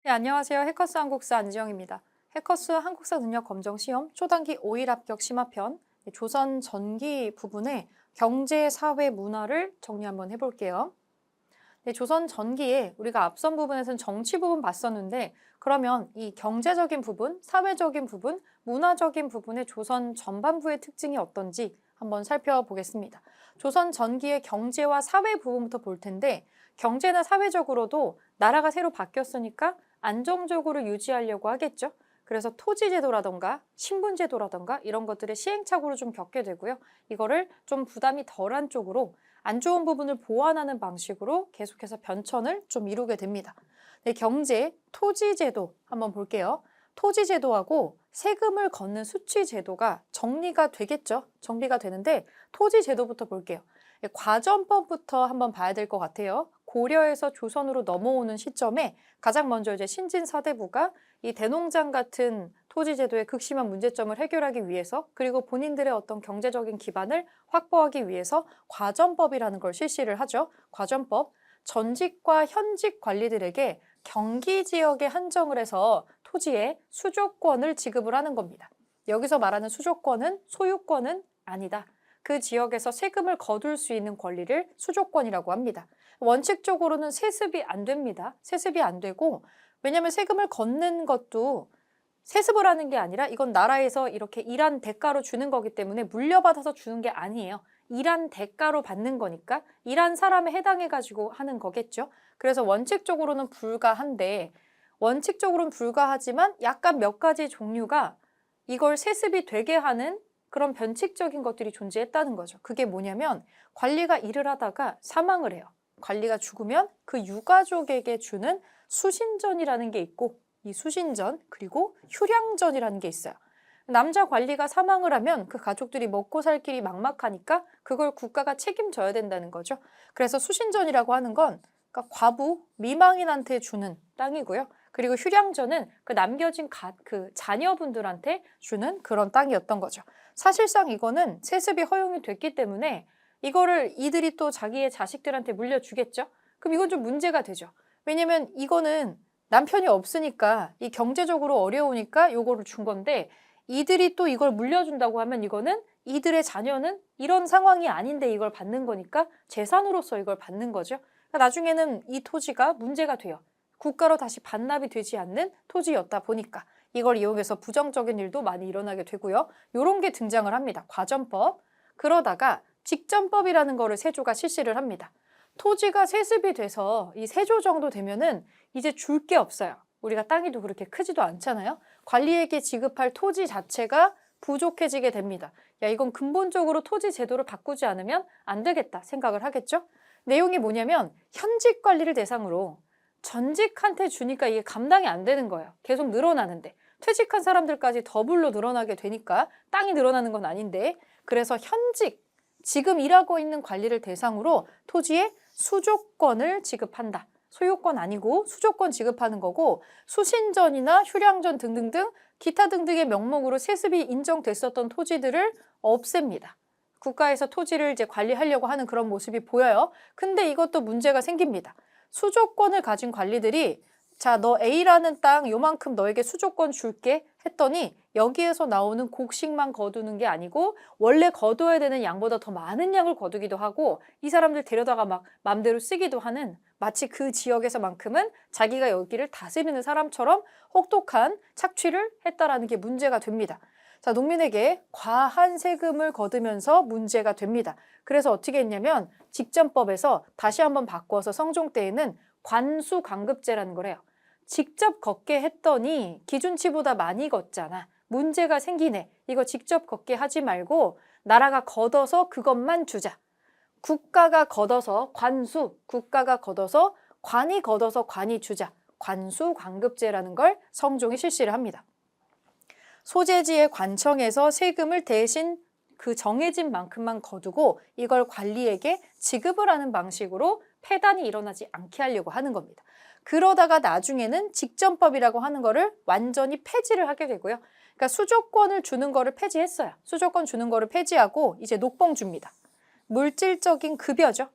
네, 안녕하세요. 해커스 한국사 안지영입니다. 해커스 한국사 능력 검정 시험 초단기 5일 합격 심화편 조선 전기 부분의 경제, 사회, 문화를 정리 한번 해볼게요. 네, 조선 전기에 우리가 앞선 부분에서는 정치 부분 봤었는데 그러면 이 경제적인 부분, 사회적인 부분, 문화적인 부분의 조선 전반부의 특징이 어떤지 한번 살펴보겠습니다. 조선 전기의 경제와 사회 부분부터 볼 텐데 경제나 사회적으로도 나라가 새로 바뀌었으니까 안정적으로 유지하려고 하겠죠. 그래서 토지제도라던가 신분제도라던가 이런 것들을 시행착오를 좀 겪게 되고요. 이거를 좀 부담이 덜한 쪽으로 안 좋은 부분을 보완하는 방식으로 계속해서 변천을 좀 이루게 됩니다. 네, 경제, 토지제도 한번 볼게요. 토지제도하고 세금을 걷는 수취제도가 정리가 되겠죠. 정리가 되는데 토지제도부터 볼게요. 과전법부터 한번 봐야 될 것 같아요. 고려에서 조선으로 넘어오는 시점에 가장 먼저 이제 신진사대부가 이 대농장 같은 토지제도의 극심한 문제점을 해결하기 위해서 그리고 본인들의 어떤 경제적인 기반을 확보하기 위해서 과전법이라는 걸 실시를 하죠. 과전법, 전직과 현직 관리들에게 경기 지역에 한정을 해서 토지의 수조권을 지급을 하는 겁니다. 여기서 말하는 수조권은 소유권은 아니다. 그 지역에서 세금을 거둘 수 있는 권리를 수조권이라고 합니다. 원칙적으로는 세습이 안 됩니다. 세습이 안 되고 왜냐하면 세금을 걷는 것도 세습을 하는 게 아니라 이건 나라에서 이렇게 일한 대가로 주는 거기 때문에 물려받아서 주는 게 아니에요. 일한 대가로 받는 거니까 일한 사람에 해당해가지고 하는 거겠죠. 그래서 원칙적으로는 불가한데 원칙적으로는 불가하지만 약간 몇 가지 종류가 이걸 세습이 되게 하는 그런 변칙적인 것들이 존재했다는 거죠. 그게 뭐냐면 관리가 일을 하다가 사망을 해요. 관리가 죽으면 그 유가족에게 주는 수신전이라는 게 있고 이 수신전 그리고 휴량전이라는 게 있어요. 남자 관리가 사망을 하면 그 가족들이 먹고 살 길이 막막하니까 그걸 국가가 책임져야 된다는 거죠. 그래서 수신전이라고 하는 건 그러니까 과부, 미망인한테 주는 땅이고요. 그리고 휴량전은 그 남겨진 그 자녀분들한테 주는 그런 땅이었던 거죠. 사실상 이거는 세습이 허용이 됐기 때문에 이거를 이들이 또 자기의 자식들한테 물려주겠죠. 그럼 이건 좀 문제가 되죠. 왜냐면 이거는 남편이 없으니까 이 경제적으로 어려우니까 요거를 준 건데 이들이 또 이걸 물려준다고 하면 이거는 이들의 자녀는 이런 상황이 아닌데 이걸 받는 거니까 재산으로서 이걸 받는 거죠. 그러니까 나중에는 이 토지가 문제가 돼요. 국가로 다시 반납이 되지 않는 토지였다 보니까 이걸 이용해서 부정적인 일도 많이 일어나게 되고요. 이런 게 등장을 합니다. 과전법. 그러다가 직전법이라는 거를 세조가 실시를 합니다. 토지가 세습이 돼서 이 세조 정도 되면은 이제 줄 게 없어요. 우리가 땅이도 그렇게 크지도 않잖아요. 관리에게 지급할 토지 자체가 부족해지게 됩니다. 야, 이건 근본적으로 토지 제도를 바꾸지 않으면 안 되겠다 생각을 하겠죠? 내용이 뭐냐면 현직 관리를 대상으로 전직한테 주니까 이게 감당이 안 되는 거예요. 계속 늘어나는데. 퇴직한 사람들까지 더블로 늘어나게 되니까 땅이 늘어나는 건 아닌데 그래서 현직, 지금 일하고 있는 관리를 대상으로 토지의 수조권을 지급한다. 소유권 아니고 수조권 지급하는 거고 수신전이나 휴량전 등등등 기타 등등의 명목으로 세습이 인정됐었던 토지들을 없앱니다. 국가에서 토지를 이제 관리하려고 하는 그런 모습이 보여요. 근데 이것도 문제가 생깁니다. 수조권을 가진 관리들이 자, 너 A라는 땅 요만큼 너에게 수조권 줄게 했더니 여기에서 나오는 곡식만 거두는 게 아니고 원래 거둬야 되는 양보다 더 많은 양을 거두기도 하고 이 사람들 데려다가 막 맘대로 쓰기도 하는 마치 그 지역에서만큼은 자기가 여기를 다스리는 사람처럼 혹독한 착취를 했다라는 게 문제가 됩니다. 자, 농민에게 과한 세금을 거두면서 문제가 됩니다. 그래서 어떻게 했냐면 직전법에서 다시 한번 바꿔서 성종 때에는 관수광급제라는 걸 해요. 직접 걷게 했더니 기준치보다 많이 걷잖아. 문제가 생기네. 이거 직접 걷게 하지 말고 나라가 걷어서 그것만 주자. 국가가 걷어서 관수, 국가가 걷어서 관이 걷어서 관이 주자. 관수광급제라는 걸 성종이 실시를 합니다. 소재지의 관청에서 세금을 대신 그 정해진 만큼만 거두고 이걸 관리에게 지급을 하는 방식으로 폐단이 일어나지 않게 하려고 하는 겁니다. 그러다가 나중에는 직전법이라고 하는 거를 완전히 폐지를 하게 되고요. 그러니까 수조권을 주는 거를 폐지했어요. 수조권 주는 거를 폐지하고 이제 녹봉 줍니다. 물질적인 급여죠.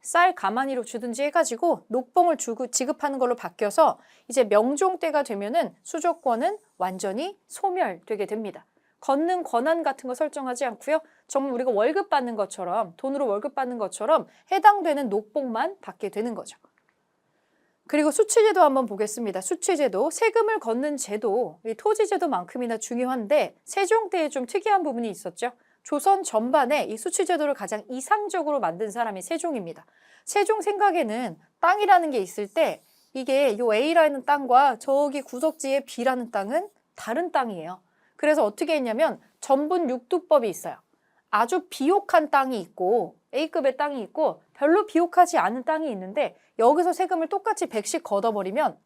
쌀 가마니로 주든지 해가지고 녹봉을 지급하는 걸로 바뀌어서 이제 명종 때가 되면은 수조권은 완전히 소멸되게 됩니다. 걷는 권한 같은 거 설정하지 않고요. 정말 우리가 월급 받는 것처럼, 돈으로 월급 받는 것처럼 해당되는 녹봉만 받게 되는 거죠. 그리고 수취제도 한번 보겠습니다. 수취제도, 세금을 걷는 제도, 이 토지제도만큼이나 중요한데 세종 때에 좀 특이한 부분이 있었죠. 조선 전반에 이 수취제도를 가장 이상적으로 만든 사람이 세종입니다. 세종 생각에는 땅이라는 게 있을 때 이게 요 A라는 땅과 저기 구석지의 B라는 땅은 다른 땅이에요. 그래서 어떻게 했냐면 전분 육두법이 있어요. 아주 비옥한 땅이 있고 A급의 땅이 있고 별로 비옥하지 않은 땅이 있는데 여기서 세금을 똑같이 100씩 걷어버리면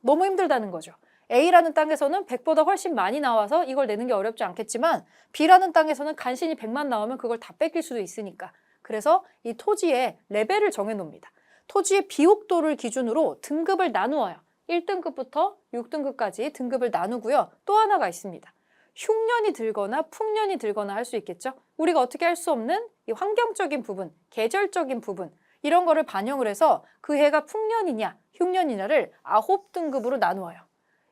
너무 힘들다는 거죠. A라는 땅에서는 100보다 훨씬 많이 나와서 이걸 내는 게 어렵지 않겠지만 B라는 땅에서는 간신히 100만 나오면 그걸 다 뺏길 수도 있으니까. 그래서 이 토지의 레벨을 정해놓습니다. 토지의 비옥도를 기준으로 등급을 나누어요. 1등급부터 6등급까지 등급을 나누고요. 또 하나가 있습니다. 흉년이 들거나 풍년이 들거나 할 수 있겠죠. 우리가 어떻게 할 수 없는 이 환경적인 부분, 계절적인 부분 이런 거를 반영을 해서 그 해가 풍년이냐 흉년이냐를 9등급으로 나누어요.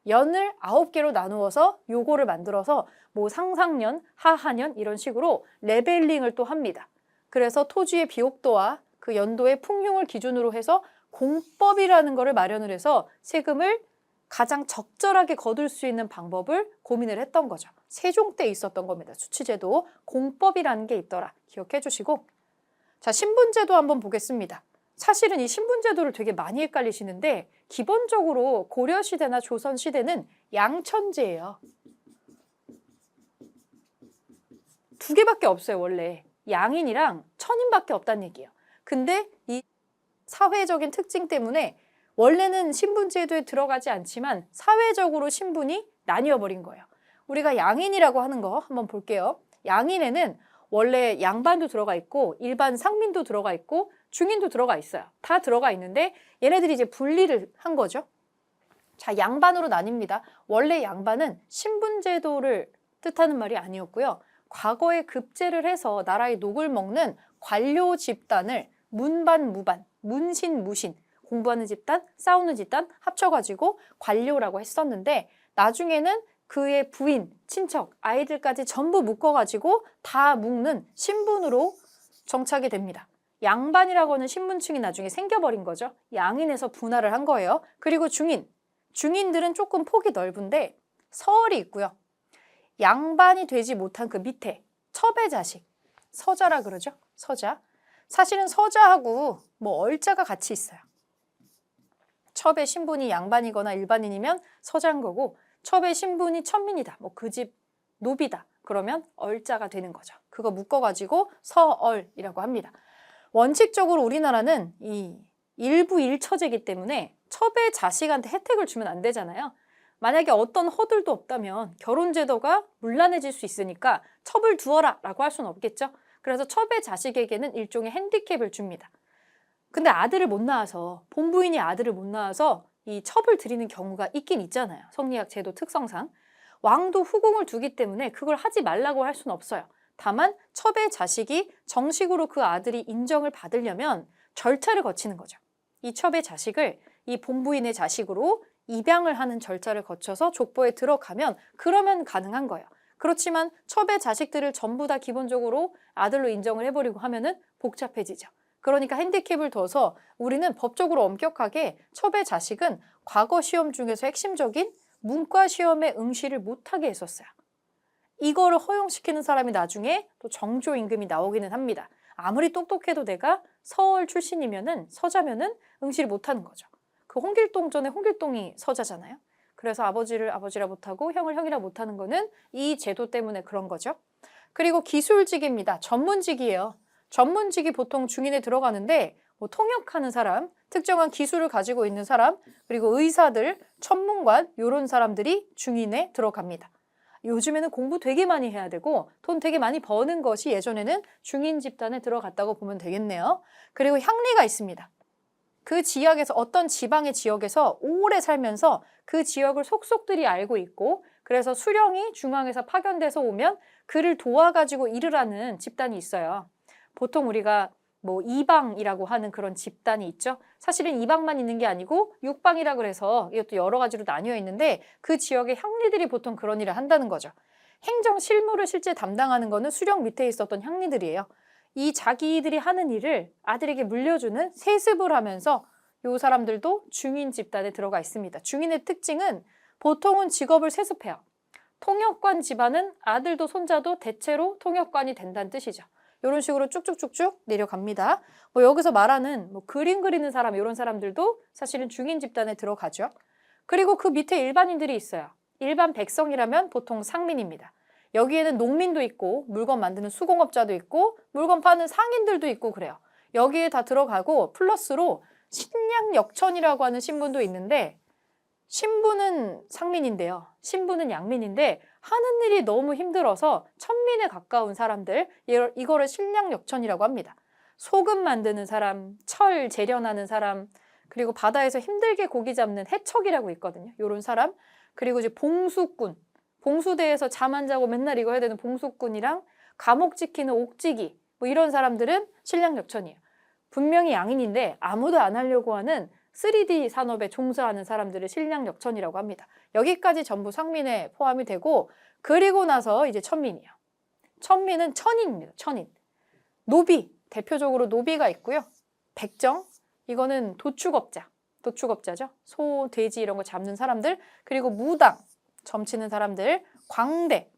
연을 9개로 나누어서 요거를 만들어서 뭐 상상년, 하하년 이런 식으로 레벨링을 또 합니다. 그래서 토지의 비옥도와 그 연도의 풍흉을 기준으로 해서 공법이라는 거를 마련을 해서 세금을 가장 적절하게 거둘 수 있는 방법을 고민을 했던 거죠. 세종 때 있었던 겁니다. 수취제도 공법이라는 게 있더라. 기억해 주시고 자, 신분제도 한번 보겠습니다. 사실은 이 신분제도를 되게 많이 헷갈리시는데 기본적으로 고려시대나 조선시대는 양천제예요. 두 개밖에 없어요. 원래 양인이랑 천인밖에 없다는 얘기예요. 근데 이 사회적인 특징 때문에 원래는 신분제도에 들어가지 않지만 사회적으로 신분이 나뉘어버린 거예요. 우리가 양인이라고 하는 거 한번 볼게요. 양인에는 원래 양반도 들어가 있고 일반 상민도 들어가 있고 중인도 들어가 있어요. 다 들어가 있는데 얘네들이 이제 분리를 한 거죠. 자, 양반으로 나뉩니다. 원래 양반은 신분제도를 뜻하는 말이 아니었고요. 과거에 급제를 해서 나라의 녹을 먹는 관료 집단을 문반, 무반, 문신, 무신 공부하는 집단, 싸우는 집단 합쳐가지고 관료라고 했었는데 나중에는 그의 부인, 친척, 아이들까지 전부 묶어가지고 다 묶는 신분으로 정착이 됩니다. 양반이라고 하는 신분층이 나중에 생겨버린 거죠. 양인에서 분할을 한 거예요. 그리고 중인, 중인들은 조금 폭이 넓은데 서얼이 있고요. 양반이 되지 못한 그 밑에 첩의 자식, 서자라 그러죠. 서자. 사실은 서자하고 뭐 얼자가 같이 있어요. 첩의 신분이 양반이거나 일반인이면 서자인 거고 첩의 신분이 천민이다. 뭐 그 집 노비다. 그러면 얼자가 되는 거죠. 그거 묶어가지고 서얼이라고 합니다. 원칙적으로 우리나라는 이 일부 일처제이기 때문에 첩의 자식한테 혜택을 주면 안 되잖아요. 만약에 어떤 허들도 없다면 결혼제도가 문란해질 수 있으니까 첩을 두어라 라고 할 수는 없겠죠. 그래서 첩의 자식에게는 일종의 핸디캡을 줍니다. 근데 아들을 못 낳아서 본부인이 아들을 못 낳아서 이 첩을 드리는 경우가 있긴 있잖아요. 성리학 제도 특성상. 왕도 후궁을 두기 때문에 그걸 하지 말라고 할 수는 없어요. 다만 첩의 자식이 정식으로 그 아들이 인정을 받으려면 절차를 거치는 거죠. 이 첩의 자식을 이 본부인의 자식으로 입양을 하는 절차를 거쳐서 족보에 들어가면 그러면 가능한 거예요. 그렇지만 첩의 자식들을 전부 다 기본적으로 아들로 인정을 해버리고 하면은 복잡해지죠. 그러니까 핸디캡을 둬서 우리는 법적으로 엄격하게 첩의 자식은 과거 시험 중에서 핵심적인 문과 시험에 응시를 못하게 했었어요. 이거를 허용시키는 사람이 나중에 또 정조 임금이 나오기는 합니다. 아무리 똑똑해도 내가 서얼 출신이면은 서자면은 응시를 못하는 거죠. 그 홍길동 전에 홍길동이 서자잖아요. 그래서 아버지를 아버지라 못하고 형을 형이라 못하는 거는 이 제도 때문에 그런 거죠. 그리고 기술직입니다. 전문직이에요. 전문직이 보통 중인에 들어가는데 뭐 통역하는 사람, 특정한 기술을 가지고 있는 사람, 그리고 의사들, 천문관 이런 사람들이 중인에 들어갑니다. 요즘에는 공부 되게 많이 해야 되고 돈 되게 많이 버는 것이 예전에는 중인 집단에 들어갔다고 보면 되겠네요. 그리고 향리가 있습니다. 그 지역에서 어떤 지방의 지역에서 오래 살면서 그 지역을 속속들이 알고 있고 그래서 수령이 중앙에서 파견돼서 오면 그를 도와가지고 일을 하는 집단이 있어요. 보통 우리가 뭐 이방이라고 하는 그런 집단이 있죠. 사실은 이방만 있는 게 아니고 육방이라고 해서 이것도 여러 가지로 나뉘어 있는데 그 지역의 향리들이 보통 그런 일을 한다는 거죠. 행정 실무를 실제 담당하는 거는 수령 밑에 있었던 향리들이에요. 이 자기들이 하는 일을 아들에게 물려주는 세습을 하면서 요 사람들도 중인 집단에 들어가 있습니다. 중인의 특징은 보통은 직업을 세습해요. 통역관 집안은 아들도 손자도 대체로 통역관이 된다는 뜻이죠. 이런 식으로 쭉쭉쭉쭉 내려갑니다. 뭐 여기서 말하는 뭐 그림 그리는 사람 이런 사람들도 사실은 중인 집단에 들어가죠. 그리고 그 밑에 일반인들이 있어요. 일반 백성이라면 보통 상민입니다. 여기에는 농민도 있고 물건 만드는 수공업자도 있고 물건 파는 상인들도 있고 그래요. 여기에 다 들어가고 플러스로 신양역천이라고 하는 신분도 있는데 신부는 상민인데요. 신부는 양민인데 하는 일이 너무 힘들어서 천민에 가까운 사람들, 이거를 신양역천이라고 합니다. 소금 만드는 사람, 철 재련하는 사람, 그리고 바다에서 힘들게 고기 잡는 해척이라고 있거든요. 이런 사람, 그리고 이제 봉수꾼, 봉수대에서 잠 안 자고 맨날 이거 해야 되는 봉수꾼이랑 감옥 지키는 옥지기, 뭐 이런 사람들은 신양역천이에요. 분명히 양인인데 아무도 안 하려고 하는 3D 산업에 종사하는 사람들을 신양역천이라고 합니다. 여기까지 전부 상민에 포함이 되고 그리고 나서 이제 천민이에요. 천민은 천인입니다. 천인. 노비, 대표적으로 노비가 있고요. 백정, 이거는 도축업자, 도축업자죠. 소, 돼지 이런 거 잡는 사람들. 그리고 무당, 점치는 사람들. 광대,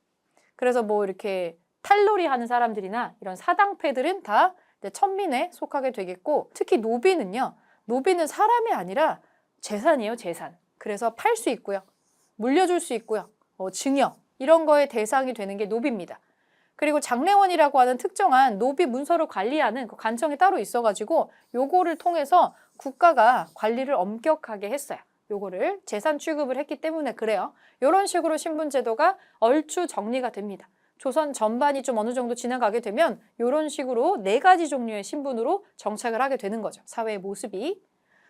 그래서 뭐 이렇게 탈놀이 하는 사람들이나 이런 사당패들은 다 천민에 속하게 되겠고 특히 노비는요. 노비는 사람이 아니라 재산이에요, 재산. 그래서 팔 수 있고요. 물려줄 수 있고요. 증여, 이런 거에 대상이 되는 게 노비입니다. 그리고 장례원이라고 하는 특정한 노비 문서를 관리하는 그 관청이 따로 있어가지고 요거를 통해서 국가가 관리를 엄격하게 했어요. 요거를 재산 취급을 했기 때문에 그래요. 이런 식으로 신분제도가 얼추 정리가 됩니다. 조선 전반이 좀 어느 정도 지나가게 되면 이런 식으로 4가지 종류의 신분으로 정착을 하게 되는 거죠. 사회의 모습이.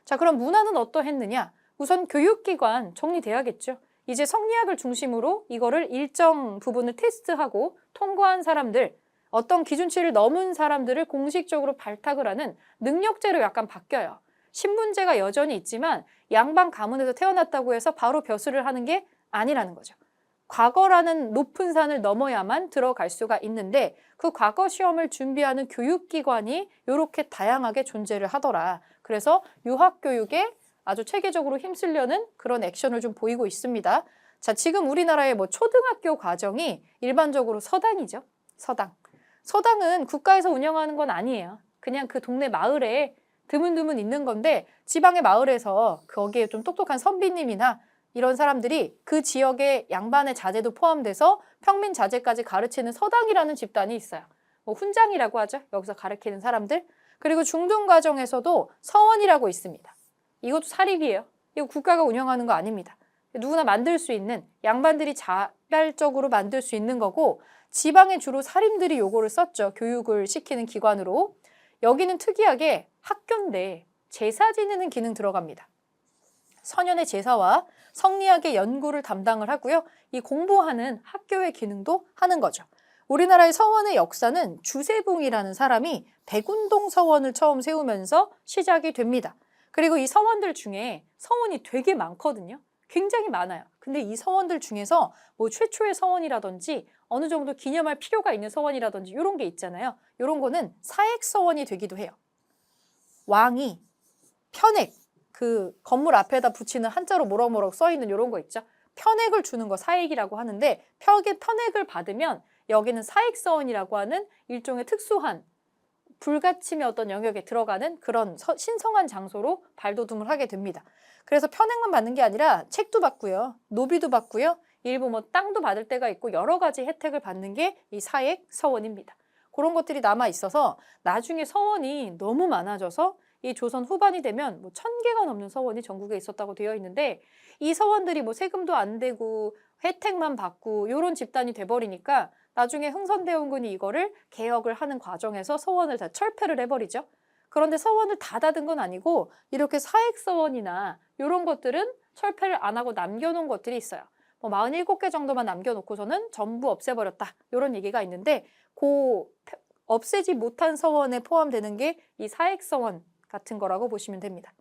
자, 그럼 문화는 어떠했느냐? 우선 교육기관 정리돼야겠죠. 이제 성리학을 중심으로 이거를 일정 부분을 테스트하고 통과한 사람들, 어떤 기준치를 넘은 사람들을 공식적으로 발탁을 하는 능력제로 약간 바뀌어요. 신분제가 여전히 있지만 양반 가문에서 태어났다고 해서 바로 벼슬을 하는 게 아니라는 거죠. 과거라는 높은 산을 넘어야만 들어갈 수가 있는데 그 과거 시험을 준비하는 교육기관이 이렇게 다양하게 존재를 하더라. 그래서 유학교육에 아주 체계적으로 힘쓰려는 그런 액션을 좀 보이고 있습니다. 자, 지금 우리나라의 뭐 초등학교 과정이 일반적으로 서당이죠. 서당. 서당은 국가에서 운영하는 건 아니에요. 그냥 그 동네 마을에 드문드문 있는 건데 지방의 마을에서 거기에 좀 똑똑한 선비님이나 이런 사람들이 그 지역의 양반의 자제도 포함돼서 평민 자제까지 가르치는 서당이라는 집단이 있어요. 뭐 훈장이라고 하죠. 여기서 가르치는 사람들. 그리고 중등과정에서도 서원이라고 있습니다. 이것도 사립이에요. 이거 국가가 운영하는 거 아닙니다. 누구나 만들 수 있는, 양반들이 자발적으로 만들 수 있는 거고 지방에 주로 사림들이 요거를 썼죠. 교육을 시키는 기관으로. 여기는 특이하게 학교인데 제사 지내는 기능 들어갑니다. 선현의 제사와 성리학의 연구를 담당을 하고요. 이 공부하는 학교의 기능도 하는 거죠. 우리나라의 서원의 역사는 주세붕이라는 사람이 백운동 서원을 처음 세우면서 시작이 됩니다. 그리고 이 서원들 중에 서원이 되게 많거든요. 굉장히 많아요. 근데 이 서원들 중에서 뭐 최초의 서원이라든지 어느 정도 기념할 필요가 있는 서원이라든지 이런 게 있잖아요. 이런 거는 사액서원이 되기도 해요. 왕이 편액, 그 건물 앞에다 붙이는 한자로 뭐럭뭐럭 써있는 이런 거 있죠. 편액을 주는 거 사액이라고 하는데 편액을 받으면 여기는 사액서원이라고 하는 일종의 특수한 불가침의 어떤 영역에 들어가는 그런 신성한 장소로 발돋움을 하게 됩니다. 그래서 편액만 받는 게 아니라 책도 받고요. 노비도 받고요. 일부 뭐 땅도 받을 때가 있고 여러 가지 혜택을 받는 게 이 사액 서원입니다. 그런 것들이 남아 있어서 나중에 서원이 너무 많아져서 이 조선 후반이 되면 뭐 1000개가 넘는 서원이 전국에 있었다고 되어 있는데 이 서원들이 뭐 세금도 안 대고 혜택만 받고 이런 집단이 돼버리니까 나중에 흥선대원군이 이거를 개혁을 하는 과정에서 서원을 다 철폐를 해버리죠. 그런데 서원을 다 닫은 건 아니고 이렇게 사액서원이나 이런 것들은 철폐를 안 하고 남겨놓은 것들이 있어요. 뭐 47개 정도만 남겨놓고서는 전부 없애버렸다. 이런 얘기가 있는데 그 없애지 못한 서원에 포함되는 게 이 사액서원 같은 거라고 보시면 됩니다.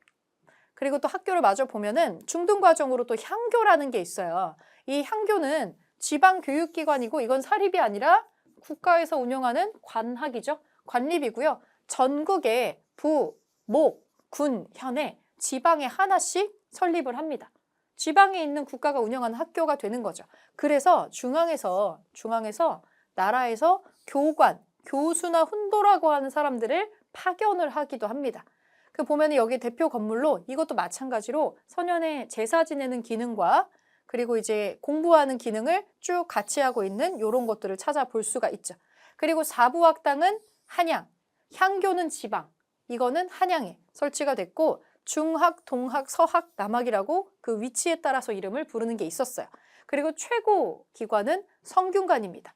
그리고 또 학교를 마저 보면은 중등과정으로 또 향교라는 게 있어요. 이 향교는 지방교육기관이고 이건 사립이 아니라 국가에서 운영하는 관학이죠. 관립이고요. 전국의 부, 목, 군, 현에 지방에 하나씩 설립을 합니다. 지방에 있는 국가가 운영하는 학교가 되는 거죠. 그래서 중앙에서 나라에서 교관, 교수나 훈도라고 하는 사람들을 파견을 하기도 합니다. 그 보면 여기 대표 건물로 이것도 마찬가지로 선현의 제사 지내는 기능과 그리고 이제 공부하는 기능을 쭉 같이 하고 있는 이런 것들을 찾아볼 수가 있죠. 그리고 사부학당은 한양, 향교는 지방, 이거는 한양에 설치가 됐고 중학, 동학, 서학, 남학이라고 그 위치에 따라서 이름을 부르는 게 있었어요. 그리고 최고 기관은 성균관입니다.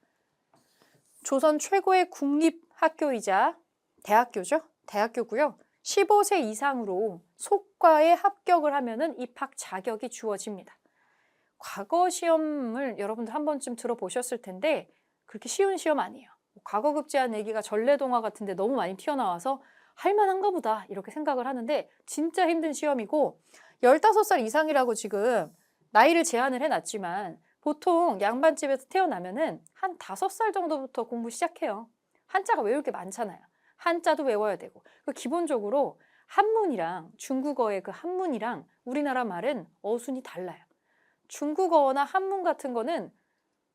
조선 최고의 국립학교이자 대학교죠. 대학교고요. 15세 이상으로 속과에 합격을 하면은 입학 자격이 주어집니다. 과거 시험을 여러분들 한 번쯤 들어보셨을 텐데 그렇게 쉬운 시험 아니에요. 과거급제한 얘기가 전래동화 같은데 너무 많이 튀어나와서 할만한가 보다 이렇게 생각을 하는데 진짜 힘든 시험이고 15살 이상이라고 지금 나이를 제한을 해놨지만 보통 양반집에서 태어나면은 한 5살 정도부터 공부 시작해요. 한자가 외울 게 많잖아요. 한자도 외워야 되고 기본적으로 한문이랑 중국어의 그 한문이랑 우리나라 말은 어순이 달라요. 중국어나 한문 같은 거는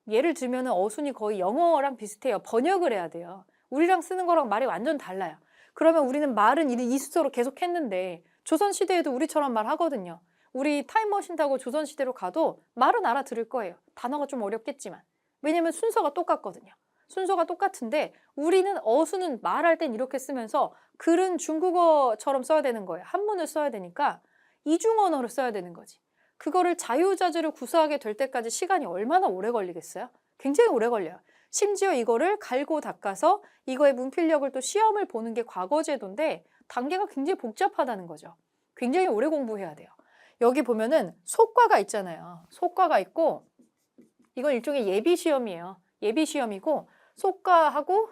예를 들면 어순이 거의 영어랑 비슷해요. 번역을 해야 돼요. 우리랑 쓰는 거랑 말이 완전 달라요. 그러면 우리는 말은 이 순서로 계속 했는데 조선시대에도 우리처럼 말하거든요. 우리 타임머신 타고 조선시대로 가도 말은 알아들을 거예요. 단어가 좀 어렵겠지만. 왜냐면 순서가 똑같거든요. 순서가 똑같은데 우리는 어순은 말할 땐 이렇게 쓰면서 글은 중국어처럼 써야 되는 거예요. 한문을 써야 되니까 이중언어를 써야 되는 거지. 그거를 자유자재로 구사하게 될 때까지 시간이 얼마나 오래 걸리겠어요? 굉장히 오래 걸려요. 심지어 이거를 갈고 닦아서 이거의 문필력을 또 시험을 보는 게 과거제도인데 단계가 굉장히 복잡하다는 거죠. 굉장히 오래 공부해야 돼요. 여기 보면은 속과가 있잖아요. 속과가 있고 이건 일종의 예비시험이에요. 예비시험이고 속과하고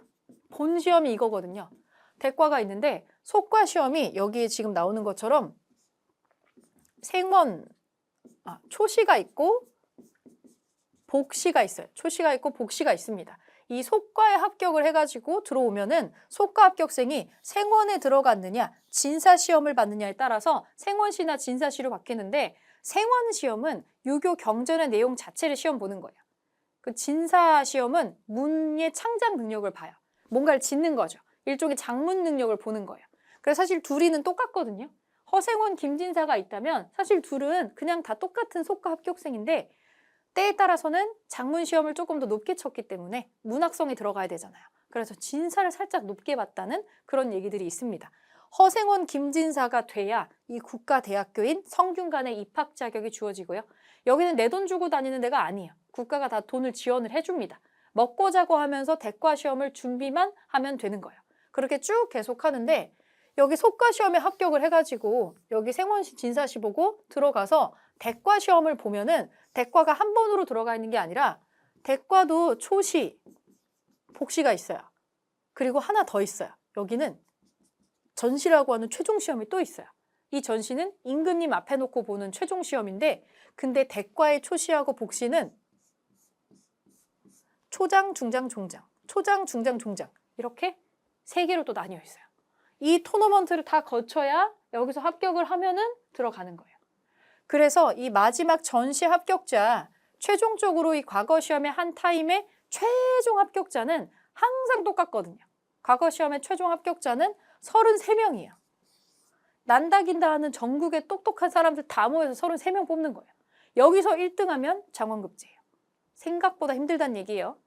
본시험이 이거거든요. 대과가 있는데 속과 시험이 여기에 지금 나오는 것처럼 초시가 있고 복시가 있어요. 초시가 있고 복시가 있습니다. 이 속과에 합격을 해가지고 들어오면은 속과 합격생이 생원에 들어갔느냐 진사시험을 받느냐에 따라서 생원시나 진사시로 바뀌는데 생원시험은 유교 경전의 내용 자체를 시험 보는 거예요. 그 진사시험은 문의 창작 능력을 봐요. 뭔가를 짓는 거죠. 일종의 작문 능력을 보는 거예요. 그래서 사실 둘이는 똑같거든요. 허생원, 김진사가 있다면 사실 둘은 그냥 다 똑같은 속과 합격생인데 때에 따라서는 작문 시험을 조금 더 높게 쳤기 때문에 문학성이 들어가야 되잖아요. 그래서 진사를 살짝 높게 봤다는 그런 얘기들이 있습니다. 허생원, 김진사가 돼야 이 국가대학교인 성균관의 입학 자격이 주어지고요. 여기는 내 돈 주고 다니는 데가 아니에요. 국가가 다 돈을 지원을 해줍니다. 먹고 자고 하면서 대과 시험을 준비만 하면 되는 거예요. 그렇게 쭉 계속 하는데 여기 속과 시험에 합격을 해가지고 여기 생원시, 진사시 보고 들어가서 대과 시험을 보면은 대과가 한 번으로 들어가 있는 게 아니라 대과도 초시, 복시가 있어요. 그리고 하나 더 있어요. 여기는 전시라고 하는 최종 시험이 또 있어요. 이 전시는 임금님 앞에 놓고 보는 최종 시험인데 근데 대과의 초시하고 복시는 초장, 중장, 종장, 초장, 중장, 종장 이렇게 3개로 또 나뉘어 있어요. 이 토너먼트를 다 거쳐야 여기서 합격을 하면은 들어가는 거예요. 그래서 이 마지막 전시 합격자, 최종적으로 이 과거 시험의 한 타임의 최종 합격자는 항상 똑같거든요. 과거 시험의 최종 합격자는 33명이에요. 난다긴다 하는 전국의 똑똑한 사람들 다 모여서 33명 뽑는 거예요. 여기서 1등하면 장원급제예요. 생각보다 힘들다는 얘기예요.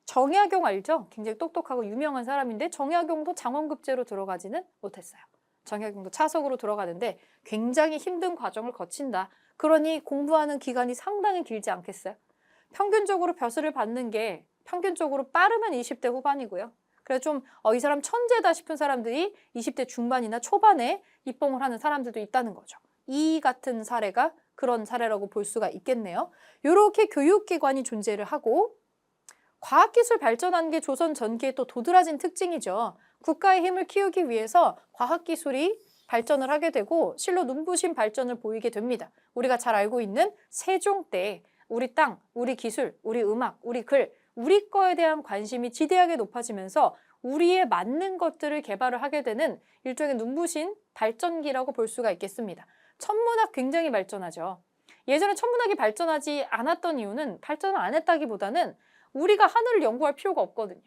정약용 알죠? 굉장히 똑똑하고 유명한 사람인데 정약용도 장원급제로 들어가지는 못했어요. 정약용도 차석으로 들어가는데 굉장히 힘든 과정을 거친다. 그러니 공부하는 기간이 상당히 길지 않겠어요? 평균적으로 벼슬을 받는 게 평균적으로 빠르면 20대 후반이고요. 그래서 좀 이 사람 천재다 싶은 사람들이 20대 중반이나 초반에 입봉을 하는 사람들도 있다는 거죠. 이 같은 사례가 그런 사례라고 볼 수가 있겠네요. 이렇게 교육기관이 존재를 하고 과학기술 발전한 게 조선 전기의 또 도드라진 특징이죠. 국가의 힘을 키우기 위해서 과학기술이 발전을 하게 되고 실로 눈부신 발전을 보이게 됩니다. 우리가 잘 알고 있는 세종 때 우리 땅, 우리 기술, 우리 음악, 우리 글, 우리 거에 대한 관심이 지대하게 높아지면서 우리에 맞는 것들을 개발을 하게 되는 일종의 눈부신 발전기라고 볼 수가 있겠습니다. 천문학 굉장히 발전하죠. 예전에 천문학이 발전하지 않았던 이유는 발전을 안 했다기보다는 우리가 하늘을 연구할 필요가 없거든요.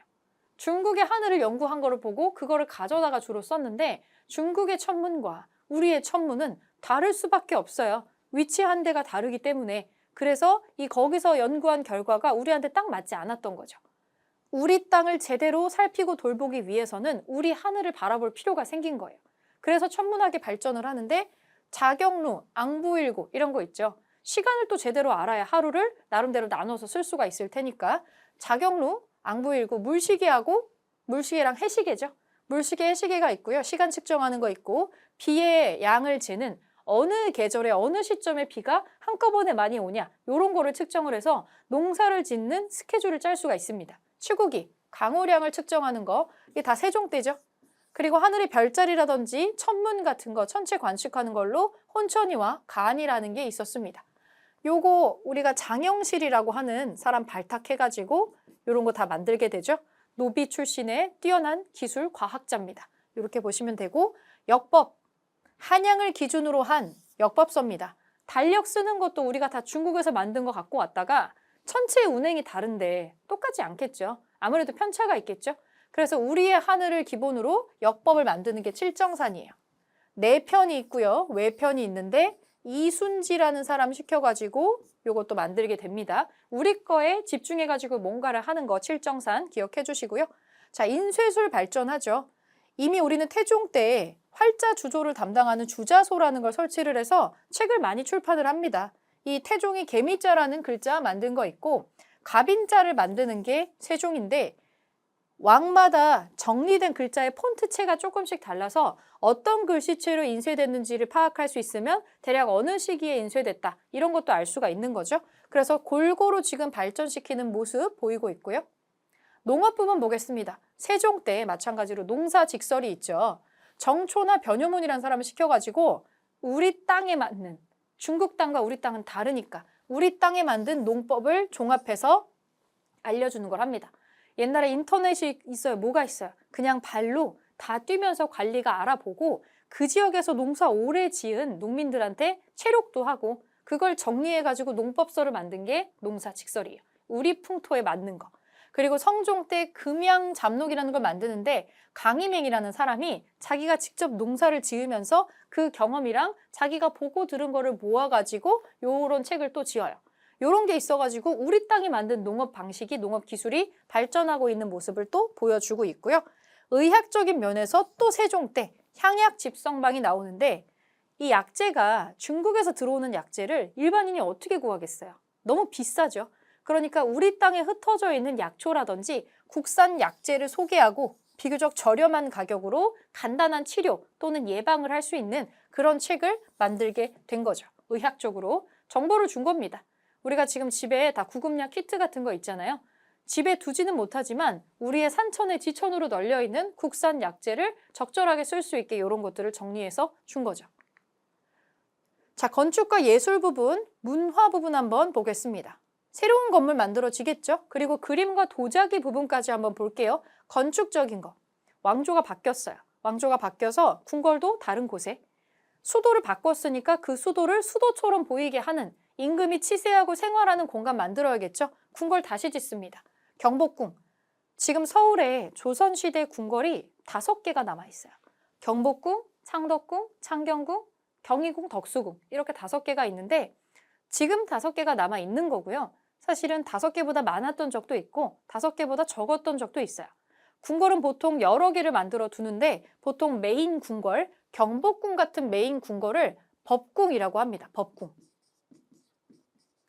중국의 하늘을 연구한 거를 보고 그거를 가져다가 주로 썼는데 중국의 천문과 우리의 천문은 다를 수밖에 없어요. 위치한 데가 다르기 때문에. 그래서 거기서 연구한 결과가 우리한테 딱 맞지 않았던 거죠. 우리 땅을 제대로 살피고 돌보기 위해서는 우리 하늘을 바라볼 필요가 생긴 거예요. 그래서 천문학이 발전을 하는데 자경루, 앙부일구 이런 거 있죠. 시간을 또 제대로 알아야 하루를 나름대로 나눠서 쓸 수가 있을 테니까 자경루, 앙부일구, 물시계하고 물시계랑 해시계죠. 물시계, 해시계가 있고요. 시간 측정하는 거 있고 비의 양을 재는 어느 계절에 어느 시점에 비가 한꺼번에 많이 오냐 이런 거를 측정을 해서 농사를 짓는 스케줄을 짤 수가 있습니다. 추구기, 강우량을 측정하는 거 이게 다 세종 때죠. 그리고 하늘의 별자리라든지 천문 같은 거 천체 관측하는 걸로 혼천이와 간이라는 게 있었습니다. 요거 우리가 장영실이라고 하는 사람 발탁해가지고 이런 거 다 만들게 되죠. 노비 출신의 뛰어난 기술 과학자입니다. 이렇게 보시면 되고 역법, 한양을 기준으로 한 역법서입니다. 달력 쓰는 것도 우리가 다 중국에서 만든 거 갖고 왔다가 천체의 운행이 다른데 똑같지 않겠죠. 아무래도 편차가 있겠죠. 그래서 우리의 하늘을 기본으로 역법을 만드는 게 칠정산이에요. 내편이 있고요. 외편이 있는데 이순지라는 사람 시켜가지고 요것도 만들게 됩니다. 우리 거에 집중해가지고 뭔가를 하는 거 칠정산 기억해 주시고요. 자, 인쇄술 발전하죠. 이미 우리는 태종 때 활자 주조를 담당하는 주자소라는 걸 설치를 해서 책을 많이 출판을 합니다. 이 태종이 개미자라는 글자 만든 거 있고 갑인자를 만드는 게 세종인데 왕마다 정리된 글자의 폰트체가 조금씩 달라서 어떤 글씨체로 인쇄됐는지를 파악할 수 있으면 대략 어느 시기에 인쇄됐다 이런 것도 알 수가 있는 거죠. 그래서 골고루 지금 발전시키는 모습 보이고 있고요. 농업 부분 보겠습니다. 세종 때 마찬가지로 농사 직설이 있죠. 정초나 변효문이라는 사람을 시켜가지고 우리 땅에 맞는 중국 땅과 우리 땅은 다르니까 우리 땅에 만든 농법을 종합해서 알려주는 걸 합니다. 옛날에 인터넷이 있어요. 뭐가 있어요? 그냥 발로 다 뛰면서 관리가 알아보고 그 지역에서 농사 오래 지은 농민들한테 체록도 하고 그걸 정리해가지고 농법서를 만든 게 농사직설이에요. 우리 풍토에 맞는 거. 그리고 성종 때 금양잡록이라는 걸 만드는데 강희맹이라는 사람이 자기가 직접 농사를 지으면서 그 경험이랑 자기가 보고 들은 거를 모아가지고 요런 책을 또 지어요. 요런 게 있어가지고 우리 땅이 만든 농업 방식이 농업 기술이 발전하고 있는 모습을 또 보여주고 있고요. 의학적인 면에서 또 세종 때 향약 집성방이 나오는데 이 약재가 중국에서 들어오는 약재를 일반인이 어떻게 구하겠어요? 너무 비싸죠. 그러니까 우리 땅에 흩어져 있는 약초라든지 국산 약재를 소개하고 비교적 저렴한 가격으로 간단한 치료 또는 예방을 할 수 있는 그런 책을 만들게 된 거죠. 의학적으로 정보를 준 겁니다. 우리가 지금 집에 다 구급약 키트 같은 거 있잖아요. 집에 두지는 못하지만 우리의 산천에 지천으로 널려있는 국산 약재를 적절하게 쓸 수 있게 이런 것들을 정리해서 준 거죠. 자, 건축과 예술 부분, 문화 부분 한번 보겠습니다. 새로운 건물 만들어지겠죠? 그리고 그림과 도자기 부분까지 한번 볼게요. 건축적인 거. 왕조가 바뀌었어요. 왕조가 바뀌어서 궁궐도 다른 곳에. 수도를 바꿨으니까 그 수도를 수도처럼 보이게 하는 임금이 치세하고 생활하는 공간 만들어야겠죠? 궁궐 다시 짓습니다. 경복궁. 지금 서울에 조선시대 궁궐이 5개가 남아있어요. 경복궁, 창덕궁, 창경궁, 경희궁, 덕수궁 이렇게 5개가 있는데 지금 5개가 남아있는 거고요. 사실은 5개보다 많았던 적도 있고 5개보다 적었던 적도 있어요. 궁궐은 보통 여러 개를 만들어 두는데 보통 메인 궁궐, 경복궁 같은 메인 궁궐을 법궁이라고 합니다. 법궁.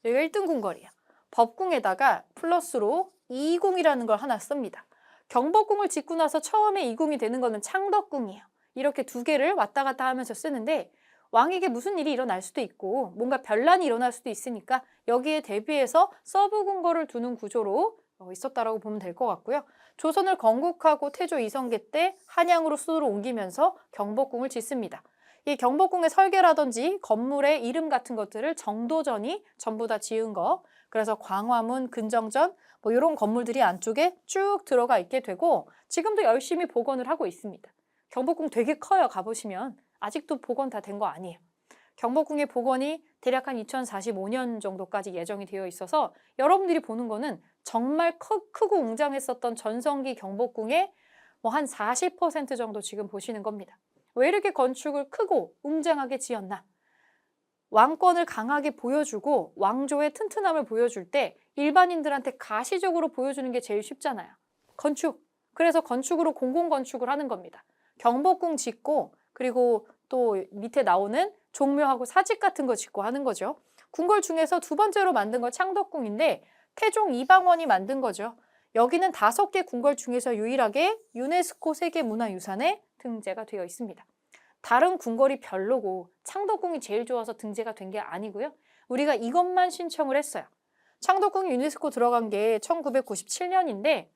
여기가 1등 궁궐이에요. 법궁에다가 플러스로 2궁이라는 걸 하나 씁니다. 경복궁을 짓고 나서 처음에 2궁이 되는 거는 창덕궁이에요. 이렇게 2개를 왔다 갔다 하면서 쓰는데 왕에게 무슨 일이 일어날 수도 있고 뭔가 변란이 일어날 수도 있으니까 여기에 대비해서 서브 궁궐을 두는 구조로 있었다라고 보면 될 것 같고요. 조선을 건국하고 태조 이성계 때 한양으로 수도를 옮기면서 경복궁을 짓습니다. 이 경복궁의 설계라든지 건물의 이름 같은 것들을 정도전이 전부 다 지은 거. 그래서 광화문, 근정전 뭐 이런 건물들이 안쪽에 쭉 들어가 있게 되고 지금도 열심히 복원을 하고 있습니다. 경복궁 되게 커요. 가보시면 아직도 복원 다 된 거 아니에요. 경복궁의 복원이 대략 한 2045년 정도까지 예정이 되어 있어서 여러분들이 보는 거는 정말 크고 웅장했었던 전성기 경복궁의 뭐 한 40% 정도 지금 보시는 겁니다. 왜 이렇게 건축을 크고 웅장하게 지었나? 왕권을 강하게 보여주고 왕조의 튼튼함을 보여줄 때 일반인들한테 가시적으로 보여주는 게 제일 쉽잖아요. 건축. 그래서 건축으로 공공건축을 하는 겁니다. 경복궁 짓고 그리고 또 밑에 나오는 종묘하고 사직 같은 거 짓고 하는 거죠. 궁궐 중에서 두 번째로 만든 거 창덕궁인데 태종 이방원이 만든 거죠. 여기는 5개 궁궐 중에서 유일하게 유네스코 세계문화유산에 등재가 되어 있습니다. 다른 궁궐이 별로고 창덕궁이 제일 좋아서 등재가 된 게 아니고요. 우리가 이것만 신청을 했어요. 창덕궁이 유네스코 들어간 게 1997년인데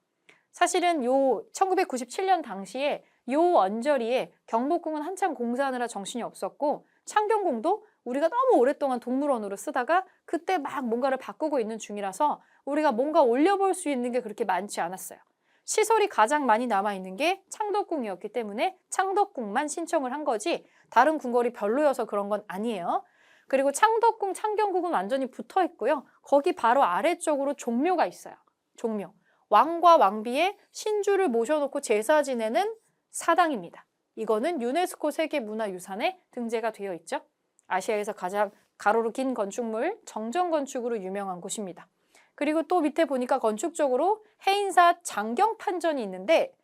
사실은 요 1997년 당시에 요 언저리에 경복궁은 한참 공사하느라 정신이 없었고 창경궁도 우리가 너무 오랫동안 동물원으로 쓰다가 그때 막 뭔가를 바꾸고 있는 중이라서 우리가 뭔가 올려볼 수 있는 게 그렇게 많지 않았어요. 시설이 가장 많이 남아있는 게 창덕궁이었기 때문에 창덕궁만 신청을 한 거지 다른 궁궐이 별로여서 그런 건 아니에요. 그리고 창덕궁, 창경궁은 완전히 붙어 있고요. 거기 바로 아래쪽으로 종묘가 있어요. 종묘. 왕과 왕비의 신주를 모셔놓고 제사 지내는 사당입니다. 이거는 유네스코 세계문화유산에 등재가 되어 있죠. 아시아에서 가장 가로로 긴 건축물 정정건축으로 유명한 곳입니다. 그리고 또 밑에 보니까 건축적으로 해인사 장경판전이 있는데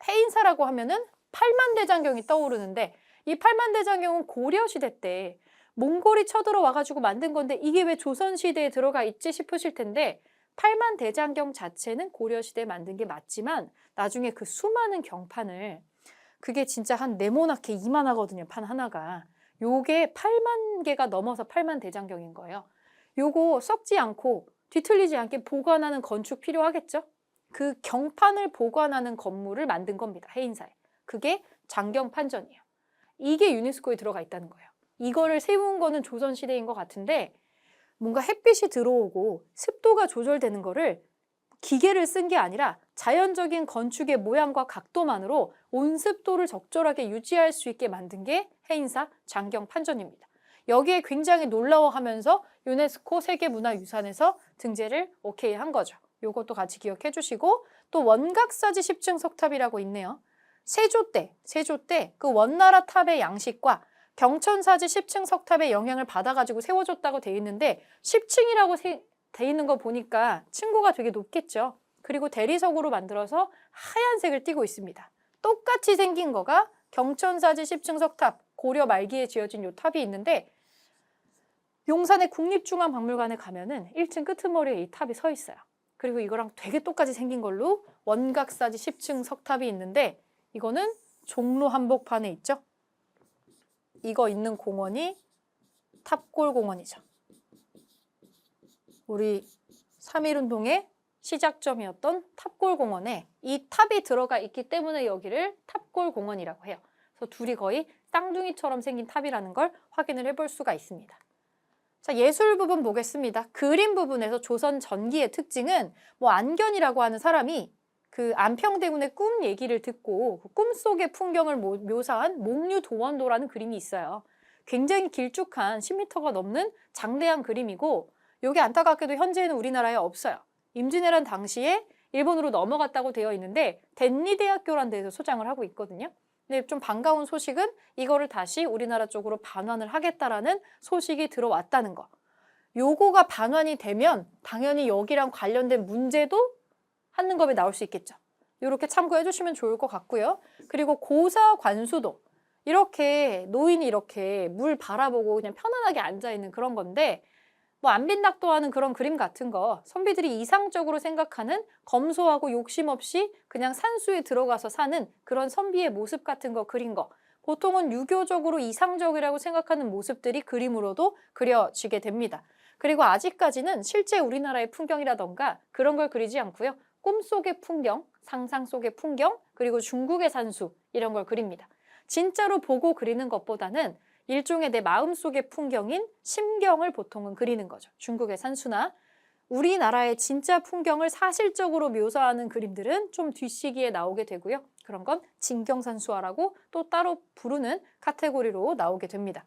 해인사라고 하면은 팔만대장경이 떠오르는데 이 팔만대장경은 고려시대 때 몽골이 쳐들어와가지고 만든 건데 이게 왜 조선시대에 들어가 있지 싶으실 텐데 팔만대장경 자체는 고려시대에 만든 게 맞지만 나중에 그 수많은 경판을 그게 진짜 한 네모나게 이만하거든요. 판 하나가. 요게 8만 개가 넘어서 팔만대장경인 거예요. 요거 썩지 않고 뒤틀리지 않게 보관하는 건축 필요하겠죠? 그 경판을 보관하는 건물을 만든 겁니다. 해인사에. 그게 장경판전이에요. 이게 유네스코에 들어가 있다는 거예요. 이거를 세운 거는 조선시대인 것 같은데 뭔가 햇빛이 들어오고 습도가 조절되는 거를 기계를 쓴 게 아니라 자연적인 건축의 모양과 각도만으로 온습도를 적절하게 유지할 수 있게 만든 게 해인사 장경판전입니다. 여기에 굉장히 놀라워하면서 유네스코 세계문화유산에서 등재를 오케이 한 거죠. 이것도 같이 기억해 주시고 또 원각사지 10층 석탑이라고 있네요. 세조 때 그 원나라 탑의 양식과 경천사지 10층 석탑의 영향을 받아가지고 세워졌다고 돼 있는데 10층이라고 돼 있는 거 보니까 층고가 되게 높겠죠. 그리고 대리석으로 만들어서 하얀색을 띠고 있습니다. 똑같이 생긴 거가 경천사지 10층 석탑, 고려 말기에 지어진 요 탑이 있는데 용산의 국립중앙박물관에 가면은 1층 끄트머리에 이 탑이 서 있어요. 그리고 이거랑 되게 똑같이 생긴 걸로 원각사지 10층 석탑이 있는데 이거는 종로 한복판에 있죠. 이거 있는 공원이 탑골공원이죠. 우리 3.1운동의 시작점이었던 탑골공원에 이 탑이 들어가 있기 때문에 여기를 탑골공원이라고 해요. 그래서 둘이 거의 쌍둥이처럼 생긴 탑이라는 걸 확인을 해볼 수가 있습니다. 자, 예술 부분 보겠습니다. 그림 부분에서 조선 전기의 특징은 안견이라고 하는 사람이 그 안평대군의 꿈 얘기를 듣고 그 꿈속의 풍경을 묘사한 목류도원도라는 그림이 있어요. 굉장히 길쭉한 10m가 넘는 장대한 그림이고 이게 안타깝게도 현재는 우리나라에 없어요. 임진왜란 당시에 일본으로 넘어갔다고 되어 있는데 덴리대학교라는 데서 소장을 하고 있거든요. 근데 좀 반가운 소식은 이거를 다시 우리나라 쪽으로 반환을 하겠다라는 소식이 들어왔다는 거. 요거가 반환이 되면 당연히 여기랑 관련된 문제도 한능검에 나올 수 있겠죠. 이렇게 참고해 주시면 좋을 것 같고요. 그리고 고사 관수도 이렇게 노인이 이렇게 물 바라보고 그냥 편안하게 앉아있는 그런 건데 안빈낙도하는 그런 그림 같은 거 선비들이 이상적으로 생각하는 검소하고 욕심 없이 그냥 산수에 들어가서 사는 그런 선비의 모습 같은 거 그린 거 보통은 유교적으로 이상적이라고 생각하는 모습들이 그림으로도 그려지게 됩니다. 그리고 아직까지는 실제 우리나라의 풍경이라던가 그런 걸 그리지 않고요. 꿈속의 풍경, 상상 속의 풍경, 그리고 중국의 산수 이런 걸 그립니다. 진짜로 보고 그리는 것보다는 일종의 내 마음속의 풍경인 심경을 보통은 그리는 거죠. 중국의 산수나 우리나라의 진짜 풍경을 사실적으로 묘사하는 그림들은 좀 뒷시기에 나오게 되고요. 그런 건 진경산수화라고 또 따로 부르는 카테고리로 나오게 됩니다.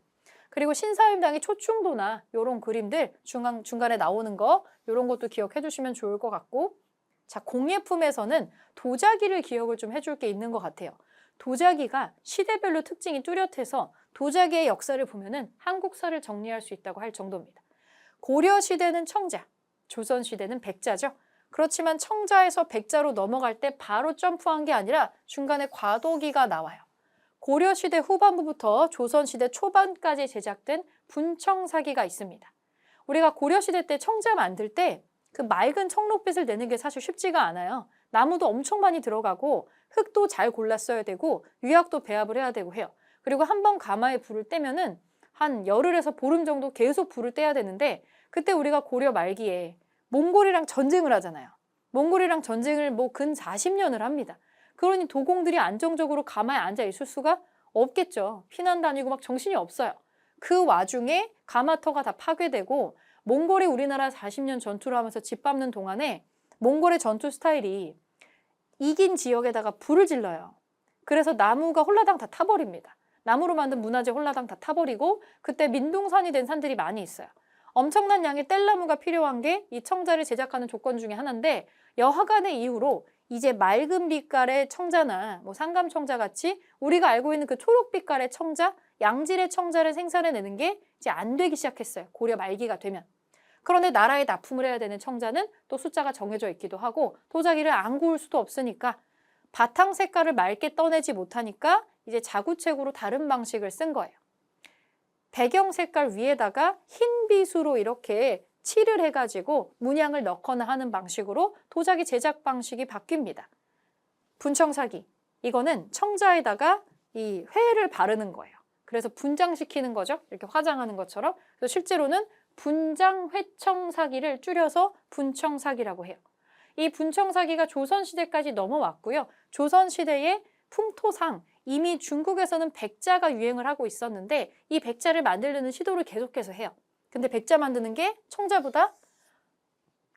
그리고 신사임당의 초충도나 이런 그림들 중간에 나오는 거 이런 것도 기억해 주시면 좋을 것 같고, 자, 공예품에서는 도자기를 기억을 좀 해줄 게 있는 것 같아요. 도자기가 시대별로 특징이 뚜렷해서 도자기의 역사를 보면은 한국사를 정리할 수 있다고 할 정도입니다. 고려 시대는 청자, 조선 시대는 백자죠. 그렇지만 청자에서 백자로 넘어갈 때 바로 점프한 게 아니라 중간에 과도기가 나와요. 고려 시대 후반부부터 조선 시대 초반까지 제작된 분청사기가 있습니다. 우리가 고려 시대 때 청자 만들 때 그 맑은 청록빛을 내는 게 사실 쉽지가 않아요. 나무도 엄청 많이 들어가고 흙도 잘 골랐어야 되고 유약도 배합을 해야 되고 해요. 그리고 한번 가마에 불을 떼면은 한 열흘에서 보름 정도 계속 불을 떼야 되는데, 그때 우리가 고려 말기에 몽골이랑 전쟁을 하잖아요. 몽골이랑 전쟁을 뭐 근 40년을 합니다. 그러니 도공들이 안정적으로 가마에 앉아 있을 수가 없겠죠. 피난 다니고 막 정신이 없어요. 그 와중에 가마터가 다 파괴되고 몽골이 우리나라 40년 전투를 하면서 짓밟는 동안에 몽골의 전투 스타일이 이긴 지역에다가 불을 질러요. 그래서 나무가 홀라당 다 타버립니다. 나무로 만든 문화재 홀라당 다 타버리고 그때 민둥산이 된 산들이 많이 있어요. 엄청난 양의 뗄나무가 필요한 게 이 청자를 제작하는 조건 중에 하나인데, 여하간의 이유로 이제 맑은 빛깔의 청자나 뭐 상감청자 같이 우리가 알고 있는 그 초록빛깔의 청자, 양질의 청자를 생산해내는 게 이제 안 되기 시작했어요. 고려 말기가 되면. 그런데 나라에 납품을 해야 되는 청자는 또 숫자가 정해져 있기도 하고 도자기를 안 구울 수도 없으니까 바탕 색깔을 맑게 떠내지 못하니까 이제 자구책으로 다른 방식을 쓴 거예요. 배경 색깔 위에다가 흰 빗으로 이렇게 칠을 해가지고 문양을 넣거나 하는 방식으로 도자기 제작 방식이 바뀝니다. 분청사기, 이거는 청자에다가 이 회를 바르는 거예요. 그래서 분장시키는 거죠. 이렇게 화장하는 것처럼. 그래서 실제로는 분장회청사기를 줄여서 분청사기라고 해요. 이 분청사기가 조선시대까지 넘어왔고요. 조선시대의 풍토상 이미 중국에서는 백자가 유행을 하고 있었는데 이 백자를 만들려는 시도를 계속해서 해요. 근데 백자 만드는 게 청자보다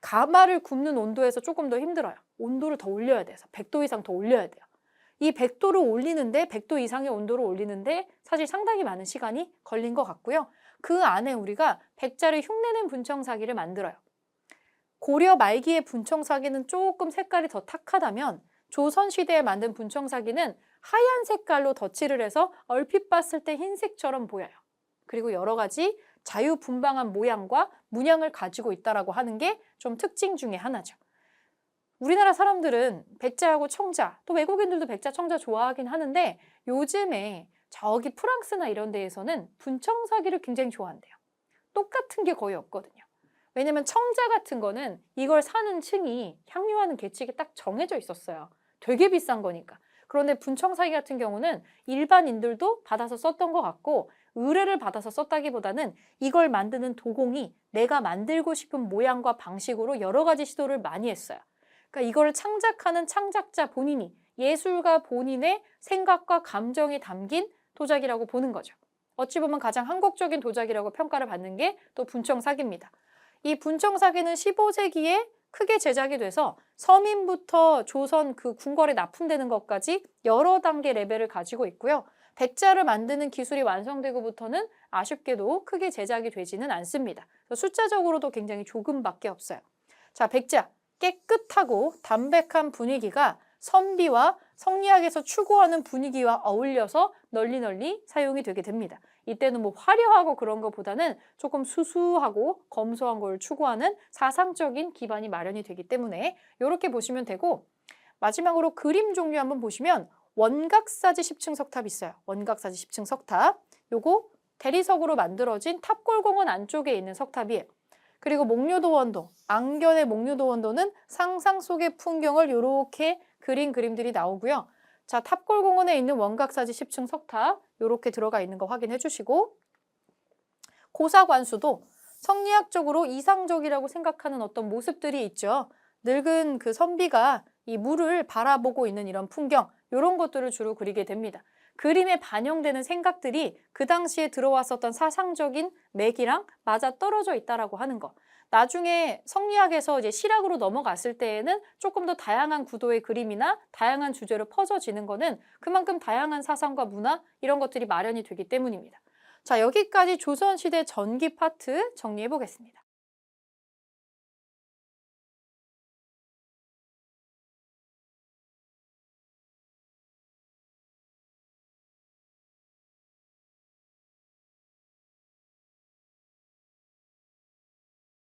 가마를 굽는 온도에서 조금 더 힘들어요. 온도를 더 올려야 돼서 100도 이상 더 올려야 돼요. 이 100도를 올리는데 100도 이상의 온도를 올리는데 사실 상당히 많은 시간이 걸린 것 같고요. 그 안에 우리가 백자를 흉내낸 분청사기를 만들어요. 고려 말기의 분청사기는 조금 색깔이 더 탁하다면 조선시대에 만든 분청사기는 하얀 색깔로 덧칠을 해서 얼핏 봤을 때 흰색처럼 보여요. 그리고 여러 가지 자유분방한 모양과 문양을 가지고 있다라고 하는 게 좀 특징 중에 하나죠. 우리나라 사람들은 백자하고 청자, 또 외국인들도 백자, 청자 좋아하긴 하는데 요즘에 저기 프랑스나 이런 데에서는 분청사기를 굉장히 좋아한대요. 똑같은 게 거의 없거든요. 왜냐면 청자 같은 거는 이걸 사는 층이 향유하는 계층이 딱 정해져 있었어요. 되게 비싼 거니까. 그런데 분청사기 같은 경우는 일반인들도 받아서 썼던 것 같고 의뢰를 받아서 썼다기보다는 이걸 만드는 도공이 내가 만들고 싶은 모양과 방식으로 여러 가지 시도를 많이 했어요. 그러니까 이걸 창작하는 창작자 본인이 예술가 본인의 생각과 감정이 담긴 도자기라고 보는 거죠. 어찌 보면 가장 한국적인 도자기라고 평가를 받는 게 또 분청사기입니다. 이 분청사기는 15세기에 크게 제작이 돼서 서민부터 조선 그 궁궐에 납품되는 것까지 여러 단계 레벨을 가지고 있고요. 백자를 만드는 기술이 완성되고부터는 아쉽게도 크게 제작이 되지는 않습니다. 숫자적으로도 굉장히 조금밖에 없어요. 자, 백자. 깨끗하고 담백한 분위기가 선비와 성리학에서 추구하는 분위기와 어울려서 널리 사용이 되게 됩니다. 이때는 뭐 화려하고 그런 것보다는 조금 수수하고 검소한 걸 추구하는 사상적인 기반이 마련이 되기 때문에 이렇게 보시면 되고, 마지막으로 그림 종류 한번 보시면 원각사지 10층 석탑 있어요. 원각사지 10층 석탑. 요거 대리석으로 만들어진 탑골공원 안쪽에 있는 석탑이에요. 그리고 목류도 원도, 앙견의 목류도 원도는 상상 속의 풍경을 이렇게 그린 그림들이 나오고요. 자, 탑골공원에 있는 원각사지 10층 석탑 이렇게 들어가 있는 거 확인해 주시고, 고사관수도 성리학적으로 이상적이라고 생각하는 어떤 모습들이 있죠. 늙은 그 선비가 이 물을 바라보고 있는 이런 풍경, 이런 것들을 주로 그리게 됩니다. 그림에 반영되는 생각들이 그 당시에 들어왔었던 사상적인 맥이랑 맞아 떨어져 있다라고 하는 거. 나중에 성리학에서 이제 실학으로 넘어갔을 때에는 조금 더 다양한 구도의 그림이나 다양한 주제로 퍼져지는 거는 그만큼 다양한 사상과 문화 이런 것들이 마련이 되기 때문입니다. 자, 여기까지 조선시대 전기 파트 정리해 보겠습니다.